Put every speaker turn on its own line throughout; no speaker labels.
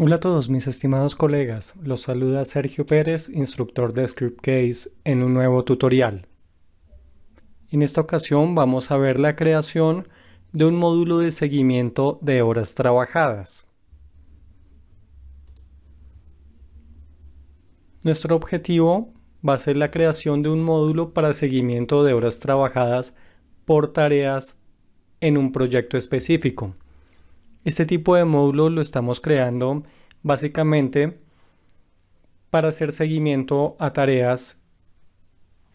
Hola a todos mis estimados colegas, los saluda Sergio Pérez, instructor de Scriptcase en un nuevo tutorial. En esta ocasión vamos a ver la creación de un módulo de seguimiento de horas trabajadas. Nuestro objetivo va a ser la creación de un módulo para seguimiento de horas trabajadas por tareas en un proyecto específico. Este tipo de módulo lo estamos creando básicamente para hacer seguimiento a tareas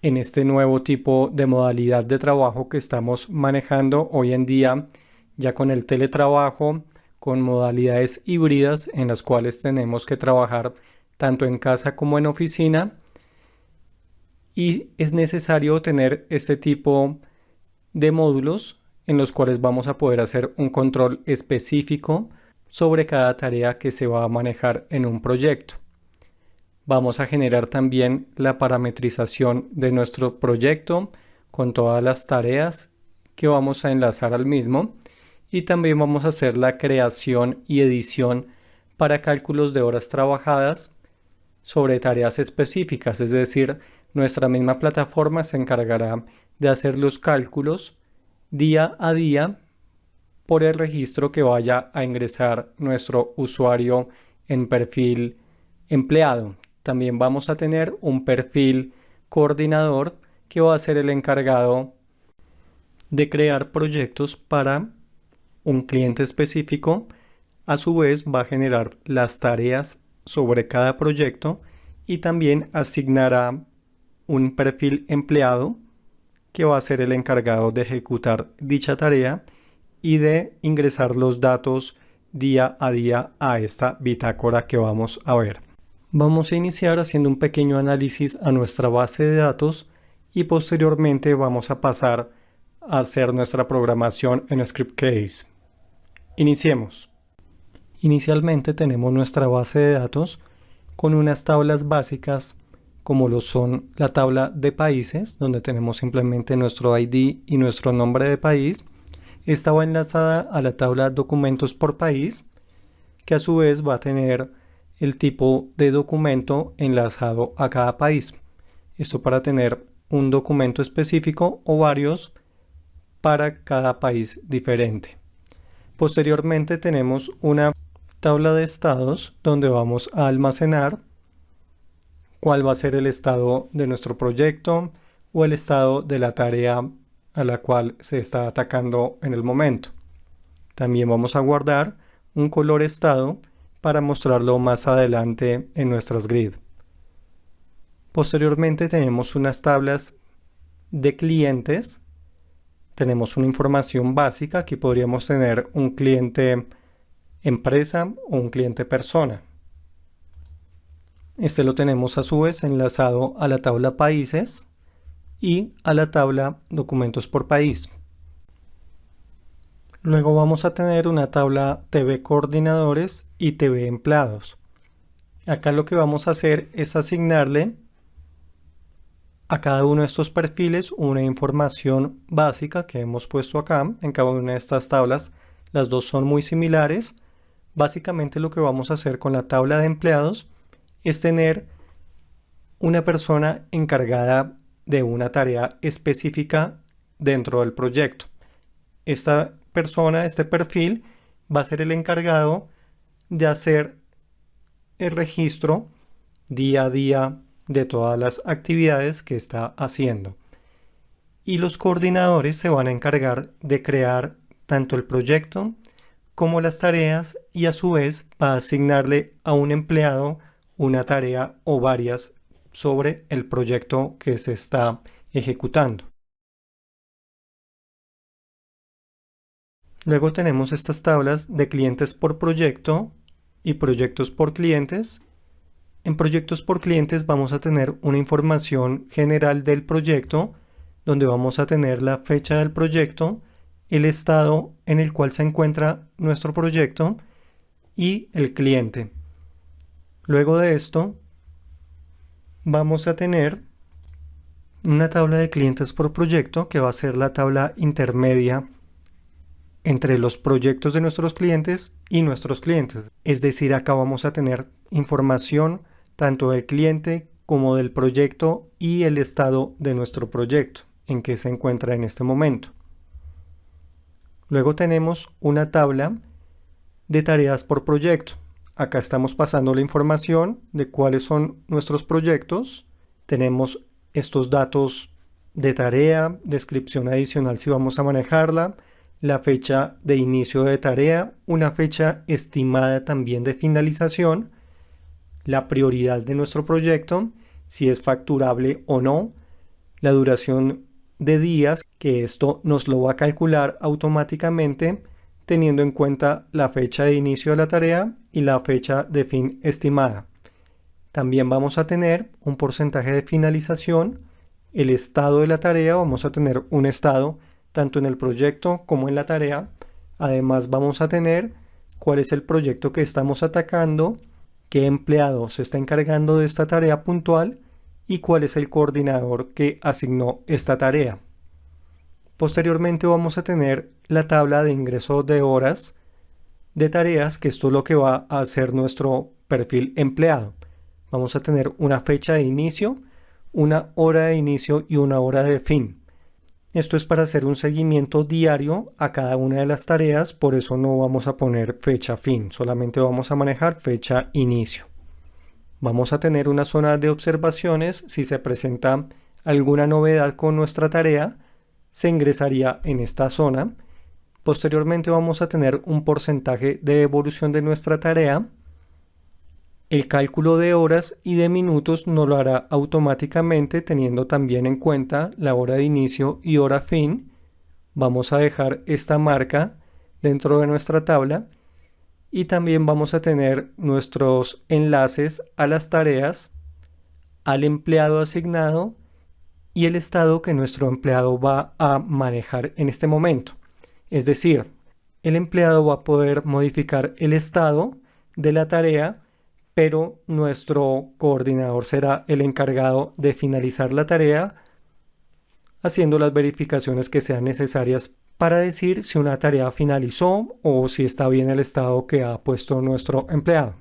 en este nuevo tipo de modalidad de trabajo que estamos manejando hoy en día, ya con el teletrabajo, con modalidades híbridas en las cuales tenemos que trabajar tanto en casa como en oficina, y es necesario tener este tipo de módulos en los cuales vamos a poder hacer un control específico sobre cada tarea que se va a manejar en un proyecto. Vamos a generar también la parametrización de nuestro proyecto con todas las tareas que vamos a enlazar al mismo, y también vamos a hacer la creación y edición para cálculos de horas trabajadas sobre tareas específicas, es decir, nuestra misma plataforma se encargará de hacer los cálculos día a día por el registro que vaya a ingresar nuestro usuario en perfil empleado. También vamos a tener un perfil coordinador que va a ser el encargado de crear proyectos para un cliente específico. A su vez va a generar las tareas sobre cada proyecto y también asignará un perfil empleado que va a ser el encargado de ejecutar dicha tarea y de ingresar los datos día a día a esta bitácora que vamos a ver. Vamos a iniciar haciendo un pequeño análisis a nuestra base de datos y posteriormente vamos a pasar a hacer nuestra programación en Scriptcase. Iniciemos. Inicialmente tenemos nuestra base de datos con unas tablas básicas como lo son la tabla de países, donde tenemos simplemente nuestro ID y nuestro nombre de país. Esta va enlazada a la tabla documentos por país, que a su vez va a tener el tipo de documento enlazado a cada país. Esto para tener un documento específico o varios para cada país diferente. Posteriormente tenemos una tabla de estados donde vamos a almacenar cuál va a ser el estado de nuestro proyecto o el estado de la tarea a la cual se está atacando en el momento. También vamos a guardar un color estado para mostrarlo más adelante en nuestras grid. Posteriormente tenemos unas tablas de clientes. Tenemos una información básica. Aquí podríamos tener un cliente empresa o un cliente persona. Este lo tenemos a su vez enlazado a la tabla países y a la tabla documentos por país. Luego vamos a tener una tabla TV coordinadores y TV empleados. Acá lo que vamos a hacer es asignarle a cada uno de estos perfiles una información básica que hemos puesto acá en cada una de estas tablas. Las dos son muy similares. Básicamente lo que vamos a hacer con la tabla de empleados es tener una persona encargada de una tarea específica dentro del proyecto. Esta persona, este perfil, va a ser el encargado de hacer el registro día a día de todas las actividades que está haciendo. Y los coordinadores se van a encargar de crear tanto el proyecto como las tareas, y a su vez va a asignarle a un empleado una tarea o varias sobre el proyecto que se está ejecutando. Luego tenemos estas tablas de clientes por proyecto y proyectos por clientes. En proyectos por clientes vamos a tener una información general del proyecto, donde vamos a tener la fecha del proyecto, el estado en el cual se encuentra nuestro proyecto y el cliente. Luego de esto vamos a tener una tabla de clientes por proyecto que va a ser la tabla intermedia entre los proyectos de nuestros clientes y nuestros clientes. Es decir, acá vamos a tener información tanto del cliente como del proyecto y el estado de nuestro proyecto, en que se encuentra en este momento. Luego tenemos una tabla de tareas por proyecto. Acá estamos pasando la información de cuáles son nuestros proyectos. Tenemos estos datos de tarea, descripción adicional si vamos a manejarla, la fecha de inicio de tarea, una fecha estimada también de finalización, la prioridad de nuestro proyecto, si es facturable o no, la duración de días, que esto nos lo va a calcular automáticamente teniendo en cuenta la fecha de inicio de la tarea y la fecha de fin estimada. También vamos a tener un porcentaje de finalización, el estado de la tarea, vamos a tener un estado tanto en el proyecto como en la tarea. Además vamos a tener cuál es el proyecto que estamos atacando, qué empleado se está encargando de esta tarea puntual y cuál es el coordinador que asignó esta tarea. Posteriormente vamos a tener la tabla de ingreso de horas de tareas, que esto es lo que va a hacer nuestro perfil empleado. Vamos a tener una fecha de inicio, una hora de inicio y una hora de fin. Esto es para hacer un seguimiento diario a cada una de las tareas, por eso no vamos a poner fecha fin, solamente vamos a manejar fecha inicio. Vamos a tener una zona de observaciones. Si se presenta alguna novedad con nuestra tarea, se ingresaría en esta zona. Posteriormente vamos a tener un porcentaje de evolución de nuestra tarea. El cálculo de horas y de minutos nos lo hará automáticamente, teniendo también en cuenta la hora de inicio y hora fin. Vamos a dejar esta marca dentro de nuestra tabla y también vamos a tener nuestros enlaces a las tareas, al empleado asignado y el estado que nuestro empleado va a manejar en este momento. Es decir, el empleado va a poder modificar el estado de la tarea, pero nuestro coordinador será el encargado de finalizar la tarea, haciendo las verificaciones que sean necesarias para decir si una tarea finalizó o si está bien el estado que ha puesto nuestro empleado.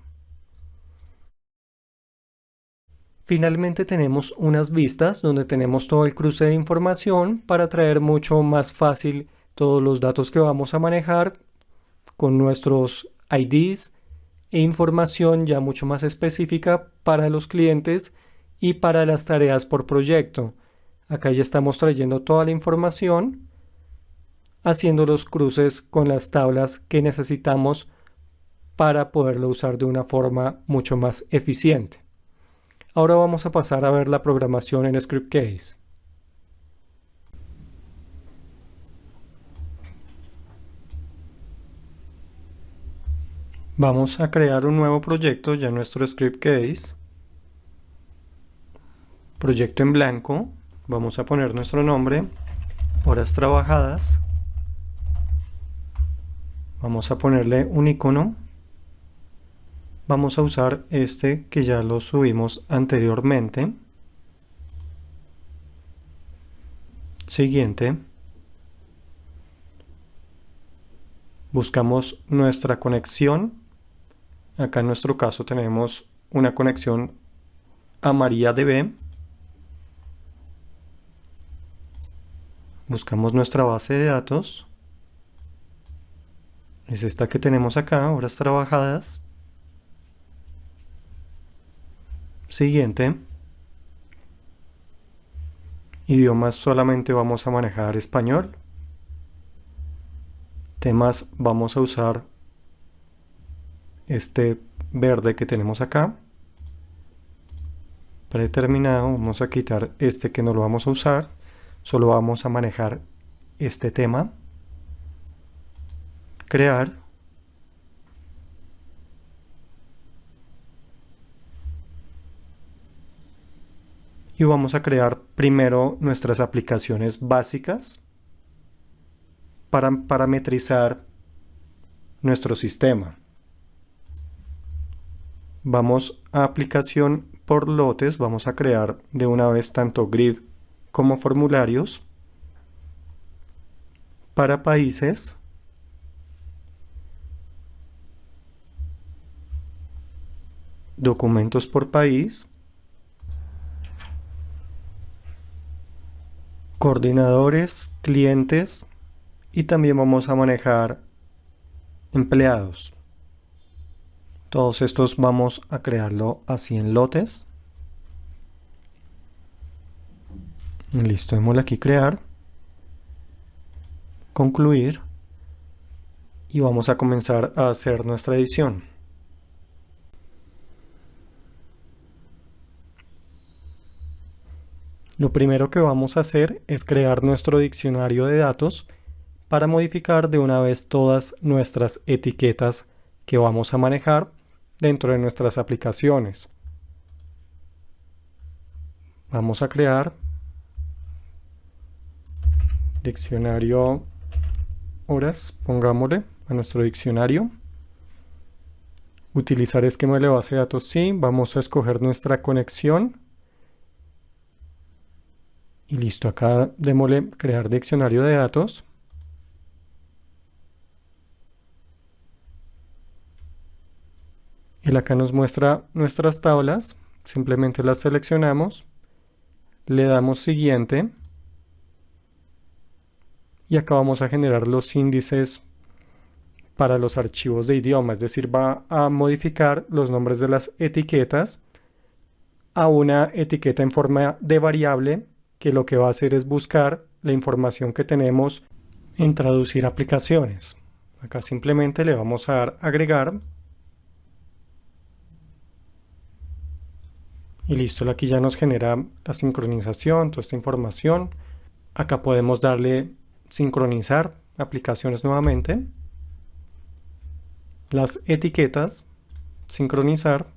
Finalmente tenemos unas vistas donde tenemos todo el cruce de información para traer mucho más fácil todos los datos que vamos a manejar con nuestros IDs e información ya mucho más específica para los clientes y para las tareas por proyecto. Acá ya estamos trayendo toda la información, haciendo los cruces con las tablas que necesitamos para poderlo usar de una forma mucho más eficiente. Ahora vamos a pasar a ver la programación en Scriptcase. Vamos a crear un nuevo proyecto ya en nuestro Scriptcase. Proyecto en blanco. Vamos a poner nuestro nombre, horas trabajadas. Vamos a ponerle un icono. Vamos a usar este que ya lo subimos anteriormente. Siguiente. Buscamos nuestra conexión. Acá en nuestro caso tenemos una conexión a MariaDB. Buscamos nuestra base de datos. Es esta que tenemos acá, horas trabajadas. Siguiente. Idiomas solamente vamos a manejar español. Temas vamos a usar este verde que tenemos acá. Predeterminado, vamos a quitar este que no lo vamos a usar. Solo vamos a manejar este tema. Crear. Y vamos a crear primero nuestras aplicaciones básicas para parametrizar nuestro sistema. Vamos a aplicación por lotes, vamos a crear de una vez tanto grid como formularios. Para países documentos por país, coordinadores, clientes y también vamos a manejar empleados. Todos estos vamos a crearlo así en lotes. Listo, démosle aquí crear, concluir y vamos a comenzar a hacer nuestra edición. Lo primero que vamos a hacer es crear nuestro diccionario de datos para modificar de una vez todas nuestras etiquetas que vamos a manejar dentro de nuestras aplicaciones. Vamos a crear diccionario horas, pongámosle a nuestro diccionario. Utilizar esquema de base de datos, sí. Vamos a escoger nuestra conexión. Y listo, acá démosle crear diccionario de datos. Y acá nos muestra nuestras tablas. Simplemente las seleccionamos. Le damos siguiente. Y acá vamos a generar los índices para los archivos de idioma. Es decir, va a modificar los nombres de las etiquetas a una etiqueta en forma de variable, que lo que va a hacer es buscar la información que tenemos en traducir aplicaciones. Acá simplemente le vamos a dar agregar. Y listo, aquí ya nos genera la sincronización, toda esta información. Acá podemos darle sincronizar aplicaciones nuevamente. Las etiquetas, sincronizar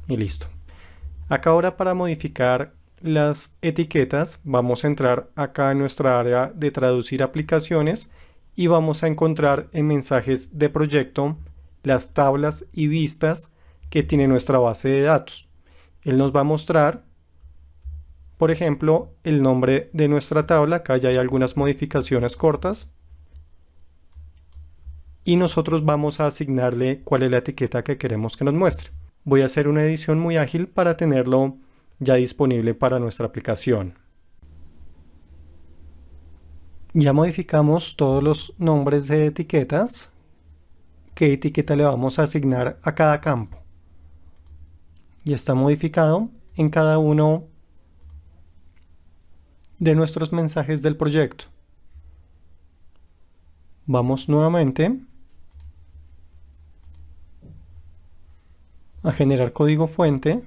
y listo. Acá ahora para modificar las etiquetas vamos a entrar acá en nuestra área de traducir aplicaciones y vamos a encontrar en mensajes de proyecto las tablas y vistas que tiene nuestra base de datos. Él nos va a mostrar, por ejemplo, el nombre de nuestra tabla. Acá ya hay algunas modificaciones cortas y nosotros vamos a asignarle cuál es la etiqueta que queremos que nos muestre. Voy a hacer una edición muy ágil para tenerlo ya disponible para nuestra aplicación. Ya modificamos todos los nombres de etiquetas. ¿Qué etiqueta le vamos a asignar a cada campo? Ya está modificado en cada uno de nuestros mensajes del proyecto. Vamos nuevamente a generar código fuente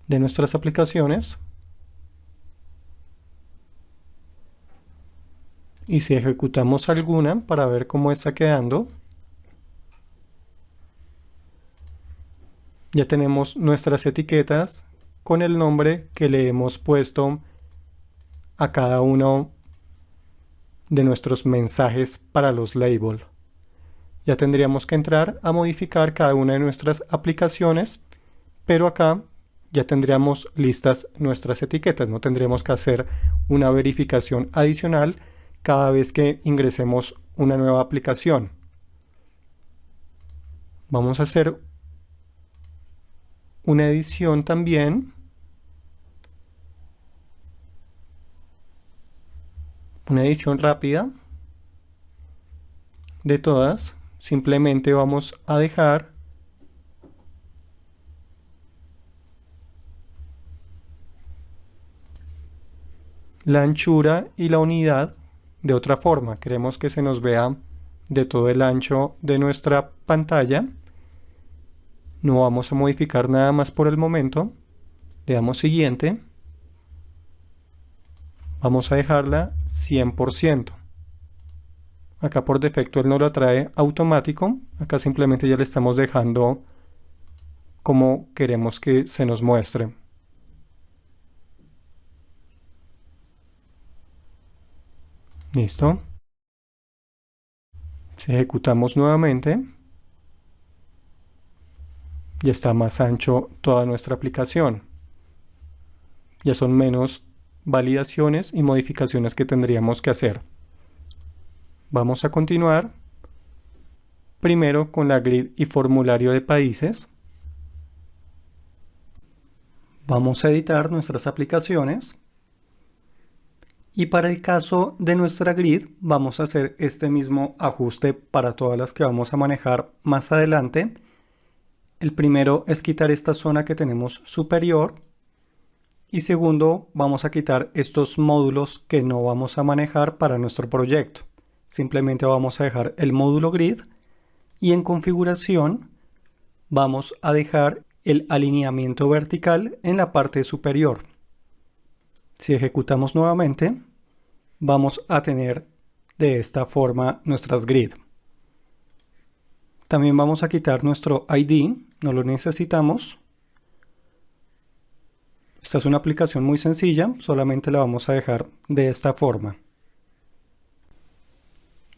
de nuestras aplicaciones y si ejecutamos alguna para ver cómo está quedando, ya tenemos nuestras etiquetas con el nombre que le hemos puesto a cada uno de nuestros mensajes para los labels. Ya tendríamos que entrar a modificar cada una de nuestras aplicaciones, pero acá ya tendríamos listas nuestras etiquetas. No tendríamos que hacer una verificación adicional cada vez que ingresemos una nueva aplicación. Vamos a hacer una edición también. Una edición rápida de todas. Simplemente vamos a dejar la anchura y la unidad de otra forma. Queremos que se nos vea de todo el ancho de nuestra pantalla. No vamos a modificar nada más por el momento. Le damos siguiente. Vamos a dejarla 100%. Acá por defecto él no lo trae automático. Acá simplemente ya le estamos dejando como queremos que se nos muestre. Listo. Si ejecutamos nuevamente, ya está más ancho toda nuestra aplicación. Ya son menos validaciones y modificaciones que tendríamos que hacer. Vamos a continuar primero con la grid y formulario de países. Vamos a editar nuestras aplicaciones. Y para el caso de nuestra grid, vamos a hacer este mismo ajuste para todas las que vamos a manejar más adelante. El primero es quitar esta zona que tenemos superior. Y segundo, vamos a quitar estos módulos que no vamos a manejar para nuestro proyecto. Simplemente vamos a dejar el módulo grid y en configuración vamos a dejar el alineamiento vertical en la parte superior. Si ejecutamos nuevamente, vamos a tener de esta forma nuestras grid. También vamos a quitar nuestro ID, no lo necesitamos. Esta es una aplicación muy sencilla, solamente la vamos a dejar de esta forma.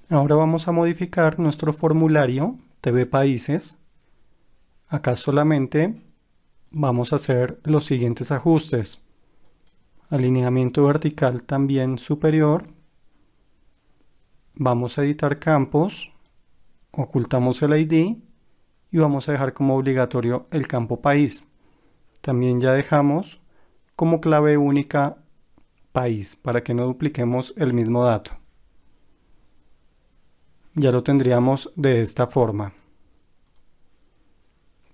Ahora vamos a modificar nuestro formulario TV Países. Acá solamente vamos a hacer los siguientes ajustes. Alineamiento vertical también superior. Vamos a editar campos. Ocultamos el ID y vamos a dejar como obligatorio el campo país. También ya dejamos como clave única país para que no dupliquemos el mismo dato. Ya lo tendríamos de esta forma.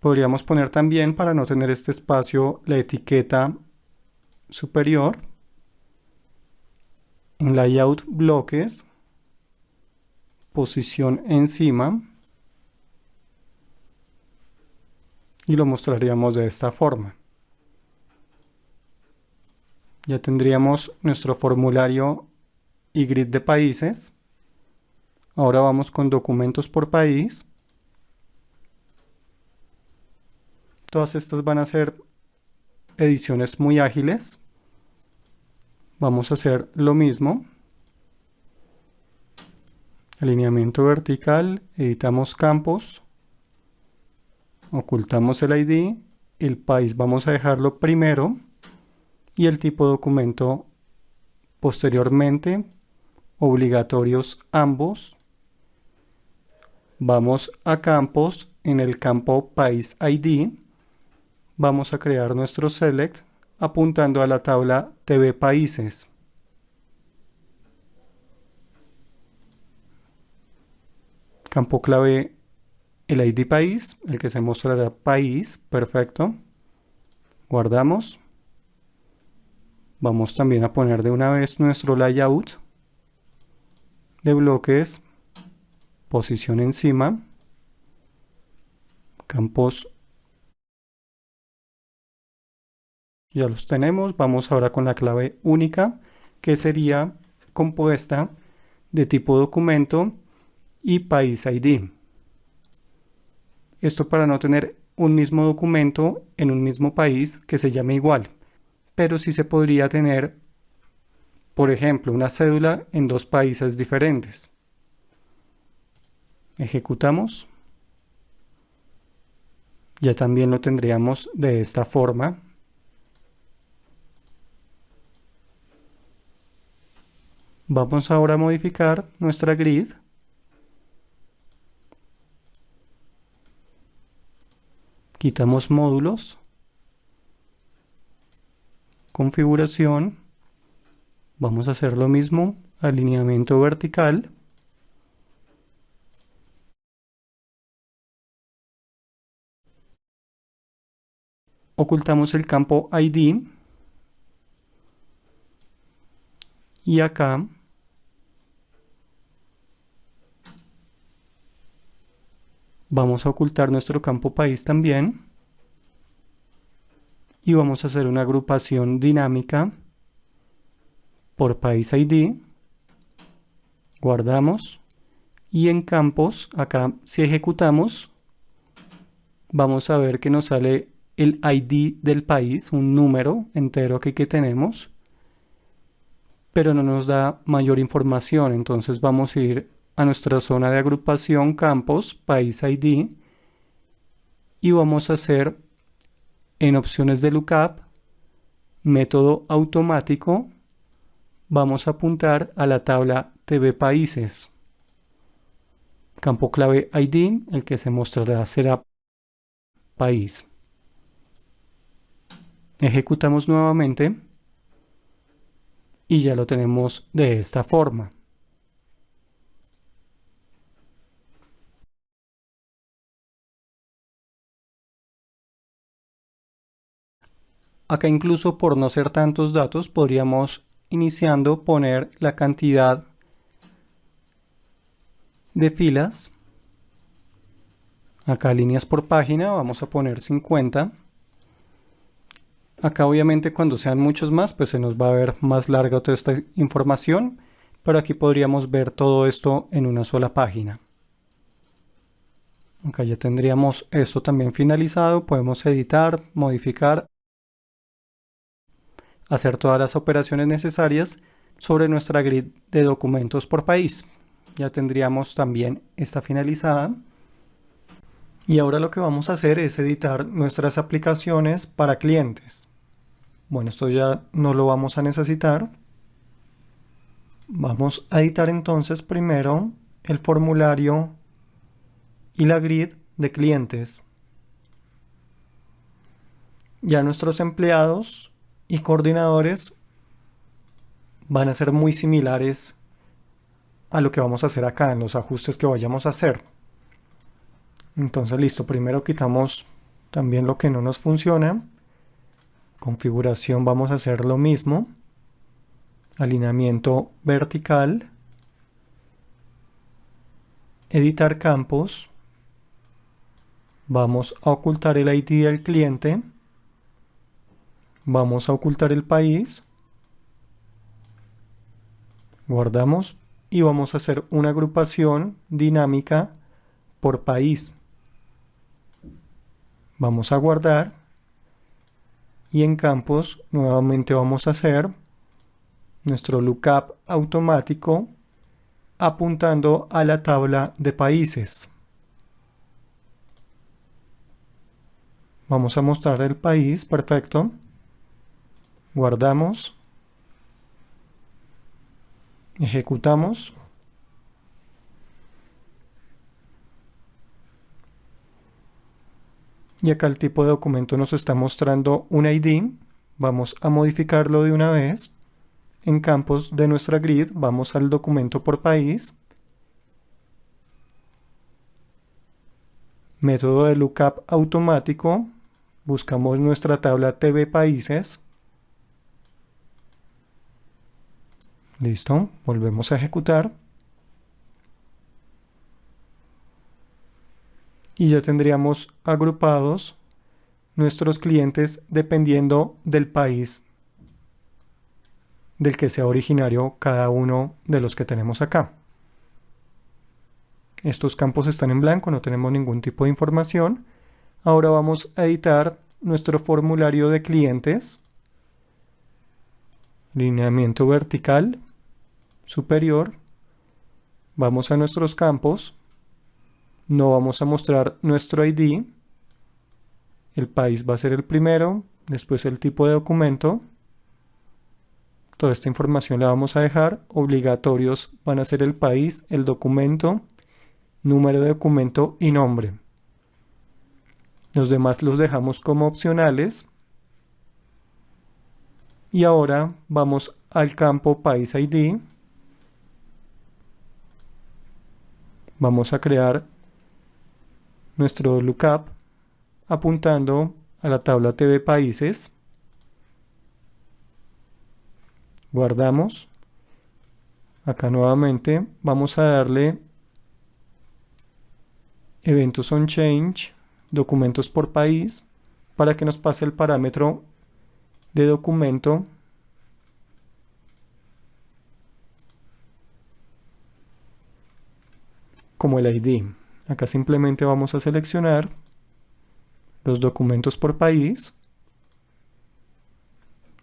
Podríamos poner también, para no tener este espacio, la etiqueta superior. En layout bloques, posición encima, y lo mostraríamos de esta forma. Ya tendríamos nuestro formulario y grid de países. Ahora vamos con documentos por país. Todas estas van a ser ediciones muy ágiles. Vamos a hacer lo mismo. Alineamiento vertical, editamos campos, ocultamos el ID, el país vamos a dejarlo primero y el tipo de documento posteriormente, obligatorios ambos. Vamos a campos, en el campo país ID vamos a crear nuestro select apuntando a la tabla TV países. Campo clave el ID país, el que se mostrará país, perfecto. Guardamos. Vamos también a poner de una vez nuestro layout de bloques, posición encima, campos. Ya los tenemos. Vamos ahora con la clave única, que sería compuesta de tipo documento y país ID. Esto para no tener un mismo documento en un mismo país que se llame igual, pero sí se podría tener, por ejemplo, una cédula en dos países diferentes. Ejecutamos. Ya también lo tendríamos de esta forma. Vamos ahora a modificar nuestra grid. Quitamos módulos, configuración, vamos a hacer lo mismo, alineamiento vertical, ocultamos el campo ID y acá vamos a ocultar nuestro campo país también y vamos a hacer una agrupación dinámica por país ID. Guardamos y en campos, acá si ejecutamos, vamos a ver que nos sale el ID del país, un número entero que tenemos, pero no nos da mayor información. Entonces vamos a ir a nuestra zona de agrupación campos, país ID, y vamos a hacer en opciones de lookup, método automático, vamos a apuntar a la tabla TV países. campo clave ID, el que se mostrará será país. Ejecutamos nuevamente y ya lo tenemos de esta forma. Acá incluso por no ser tantos datos podríamos iniciando poner la cantidad de filas. Acá líneas por página vamos a poner 50. Acá obviamente cuando sean muchos más pues se nos va a ver más larga toda esta información, pero aquí podríamos ver todo esto en una sola página. Acá ya tendríamos esto también finalizado, podemos editar, modificar, hacer todas las operaciones necesarias sobre nuestra grid de documentos por país. Ya tendríamos también esta finalizada. Y ahora lo que vamos a hacer es editar nuestras aplicaciones para clientes. Bueno, esto ya no lo vamos a necesitar. Vamos a editar entonces primero el formulario y la grid de clientes. Ya nuestros empleados y coordinadores van a ser muy similares a lo que vamos a hacer acá en los ajustes que vayamos a hacer. Entonces listo, primero quitamos también lo que no nos funciona. Configuración vamos a hacer lo mismo. Alineamiento vertical. Editar campos. Vamos a ocultar el ID del cliente. Vamos a ocultar el país. Guardamos y vamos a hacer una agrupación dinámica por país. Vamos a guardar y en campos nuevamente vamos a hacer nuestro lookup automático apuntando a la tabla de países. Vamos a mostrar el país, perfecto. Guardamos. Ejecutamos. Y acá el tipo de documento nos está mostrando un ID. Vamos a modificarlo de una vez. En campos de nuestra grid vamos al documento por país. Método de lookup automático. Buscamos nuestra tabla TV países. Listo, volvemos a ejecutar. Y ya tendríamos agrupados nuestros clientes dependiendo del país del que sea originario cada uno de los que tenemos acá. Estos campos están en blanco, no tenemos ningún tipo de información. Ahora vamos a editar nuestro formulario de clientes. Lineamiento vertical superior. Vamos a nuestros campos. No vamos a mostrar nuestro ID. El país va a ser el primero, después el tipo de documento. Toda esta información la vamos a dejar. Obligatorios van a ser el país, el documento, número de documento y nombre. Los demás los dejamos como opcionales. Y ahora vamos al campo País ID. Vamos a crear nuestro lookup apuntando a la tabla TV Países. Guardamos. Acá nuevamente vamos a darle eventos on change, documentos por país, para que nos pase el parámetro de documento como el ID. Acá simplemente vamos a seleccionar los documentos por país.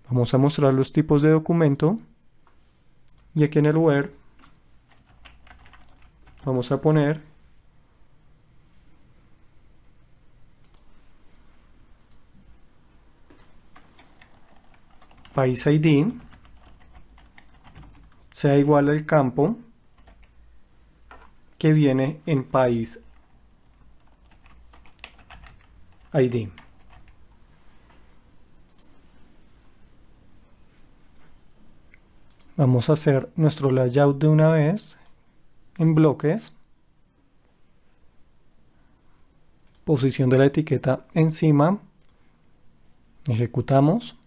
Vamos a mostrar los tipos de documento. Y aquí en el where vamos a poner país ID sea igual al campo que viene en país ID. Vamos a hacer nuestro layout de una vez en bloques. Posición de la etiqueta encima. Ejecutamos.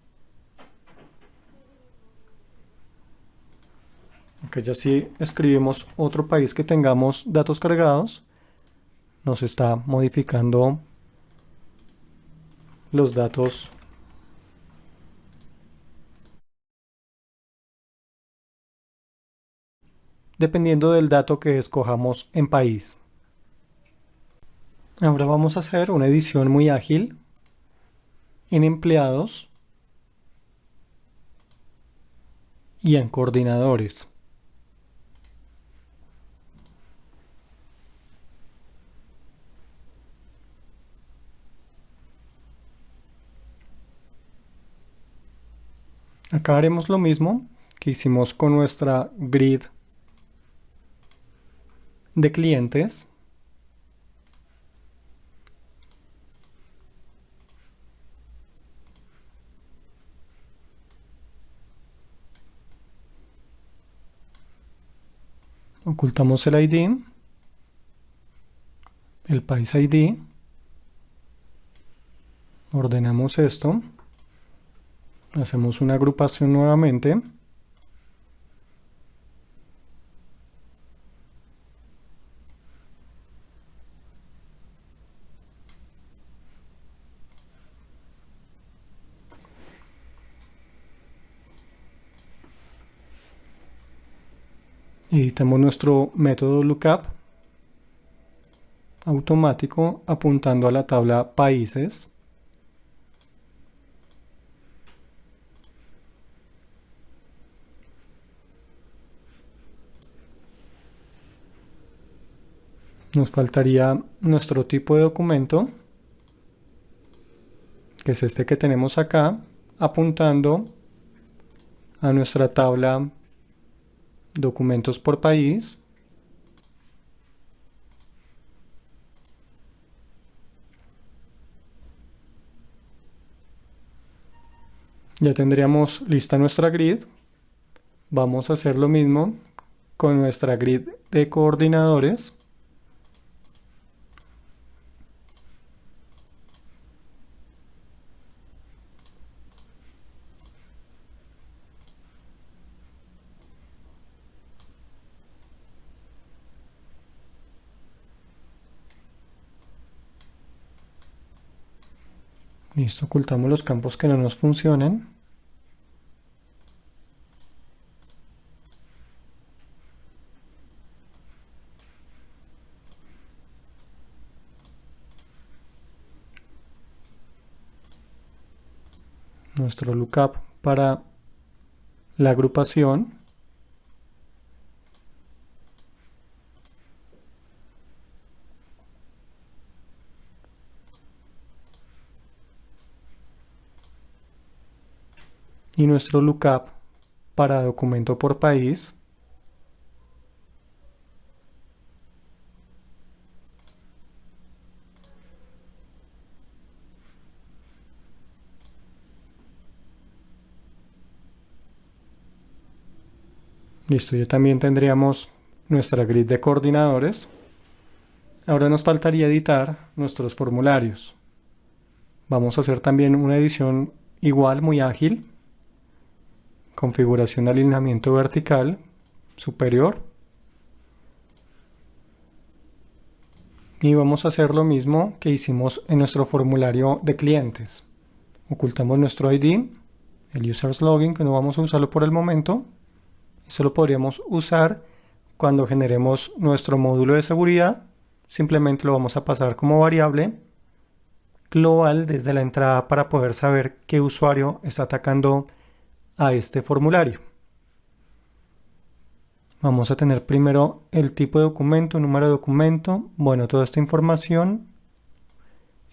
Ok, ya si escribimos otro país que tengamos datos cargados, nos está modificando los datos dependiendo del dato que escojamos en país. Ahora vamos a hacer una edición muy ágil en empleados y en coordinadores. Acá haremos lo mismo que hicimos con nuestra grid de clientes. Ocultamos el ID, el país ID, ordenamos esto, hacemos una agrupación nuevamente. Editamos nuestro método lookup automático apuntando a la tabla países. Nos faltaría nuestro tipo de documento, que es este que tenemos acá, apuntando a nuestra tabla documentos por país. Ya tendríamos lista nuestra grid. Vamos a hacer lo mismo con nuestra grid de coordinadores. Listo, ocultamos los campos que no nos funcionen. Nuestro lookup para la agrupación. Y nuestro lookup para documento por país. Listo, ya también tendríamos nuestra grid de coordinadores. Ahora nos faltaría editar nuestros formularios. Vamos a hacer también una edición igual, muy ágil. Configuración de alineamiento vertical superior. Y vamos a hacer lo mismo que hicimos en nuestro formulario de clientes. Ocultamos nuestro ID, el Users Login, que no vamos a usarlo por el momento. Eso lo podríamos usar cuando generemos nuestro módulo de seguridad. Simplemente lo vamos a pasar como variable global desde la entrada para poder saber qué usuario está atacando a este formulario. Vamos a tener primero el tipo de documento, número de documento, bueno, toda esta información,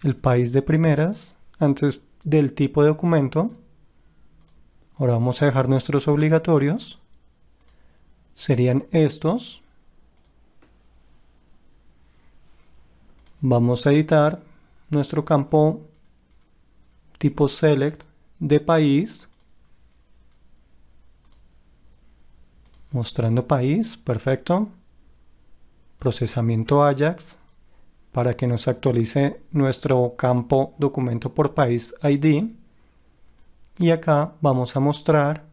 el país de primeras, antes del tipo de documento. Ahora vamos a dejar nuestros obligatorios, serían estos. Vamos a editar nuestro campo tipo select de país, mostrando país, perfecto. Procesamiento Ajax para que nos actualice nuestro campo documento por país ID. Y acá vamos a mostrar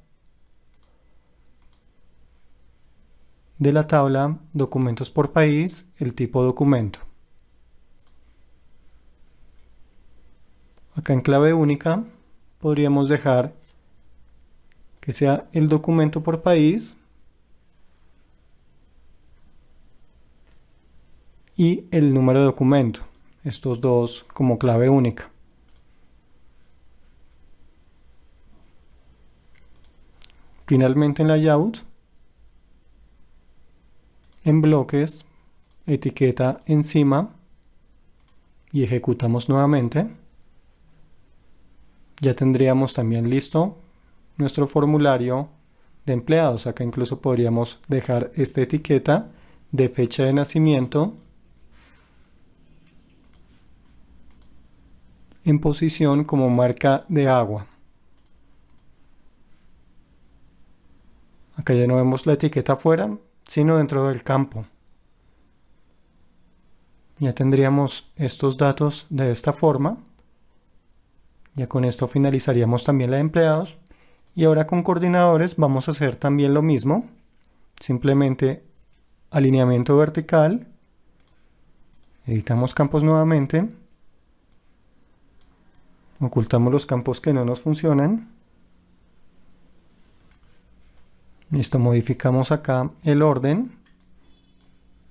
de la tabla documentos por país el tipo documento. Acá en clave única podríamos dejar que sea el documento por país y el número de documento, estos dos como clave única. Finalmente en layout, en bloques, etiqueta encima y ejecutamos nuevamente. Ya tendríamos también listo nuestro formulario de empleados. Acá incluso podríamos dejar esta etiqueta de fecha de nacimiento en posición como marca de agua. Acá ya no vemos la etiqueta afuera, sino dentro del campo. Ya tendríamos estos datos de esta forma. Ya con esto finalizaríamos también la de empleados. Y ahora con coordinadores vamos a hacer también lo mismo. Simplemente alineamiento vertical. Editamos campos nuevamente. Ocultamos los campos que no nos funcionan. Listo, modificamos acá el orden.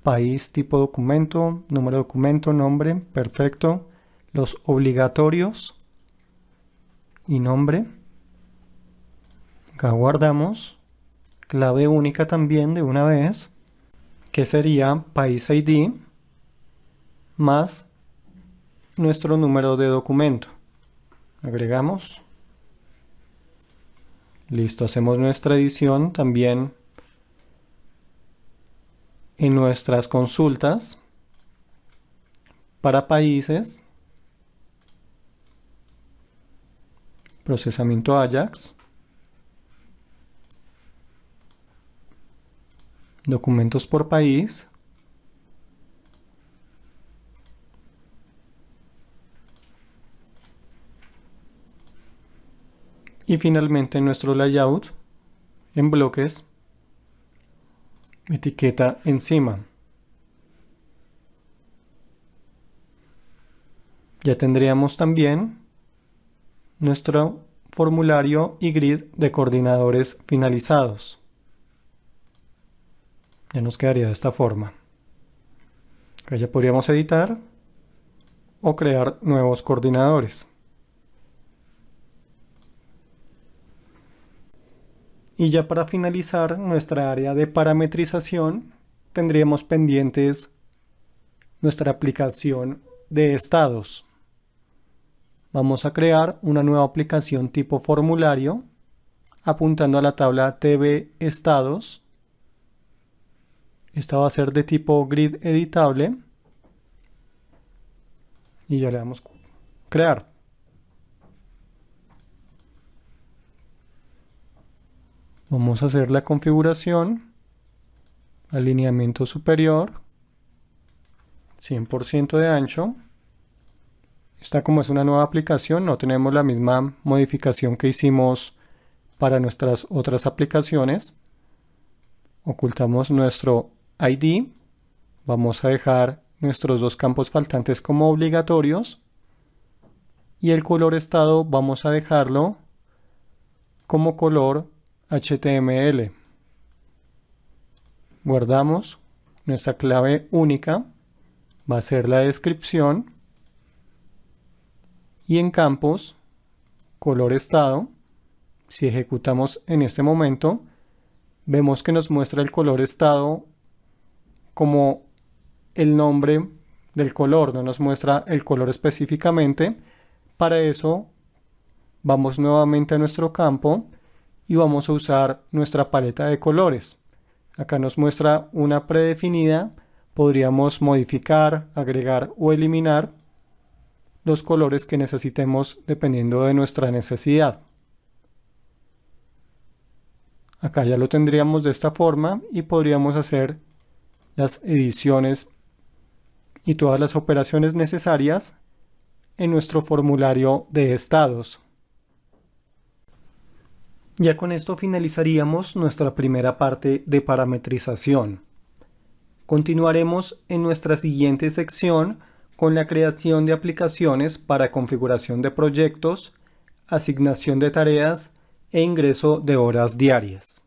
País, tipo documento, número de documento, nombre, perfecto. Los obligatorios y nombre. Acá guardamos. Clave única también de una vez, que sería país ID más nuestro número de documento. Agregamos. Listo, hacemos nuestra edición también en nuestras consultas para países. Procesamiento Ajax. Documentos por país. Y finalmente nuestro layout en bloques, etiqueta encima. Ya tendríamos también nuestro formulario y grid de coordinadores finalizados. Ya nos quedaría de esta forma. Acá ya podríamos editar o crear nuevos coordinadores. Y ya para finalizar nuestra área de parametrización, tendríamos pendientes nuestra aplicación de estados. Vamos a crear una nueva aplicación tipo formulario, apuntando a la tabla TV estados. Esta va a ser de tipo grid editable. Y ya le damos crear. Vamos a hacer la configuración, alineamiento superior, 100% de ancho. Esta, como es una nueva aplicación, no tenemos la misma modificación que hicimos para nuestras otras aplicaciones. Ocultamos nuestro ID. Vamos a dejar nuestros dos campos faltantes como obligatorios. Y el color estado vamos a dejarlo como color HTML. Guardamos. Nuestra clave única va a ser la descripción. Y en campos, color estado, si ejecutamos en este momento, vemos que nos muestra el color estado como el nombre del color, no nos muestra el color específicamente. Para eso vamos nuevamente a nuestro campo y vamos a usar nuestra paleta de colores. Acá nos muestra una predefinida podríamos modificar, agregar o eliminar los colores que necesitemos dependiendo de nuestra necesidad. Acá ya lo tendríamos de esta forma y podríamos hacer las ediciones y todas las operaciones necesarias en nuestro formulario de estados. Ya con esto finalizaríamos nuestra primera parte de parametrización. Continuaremos en nuestra siguiente sección con la creación de aplicaciones para configuración de proyectos, asignación de tareas e ingreso de horas diarias.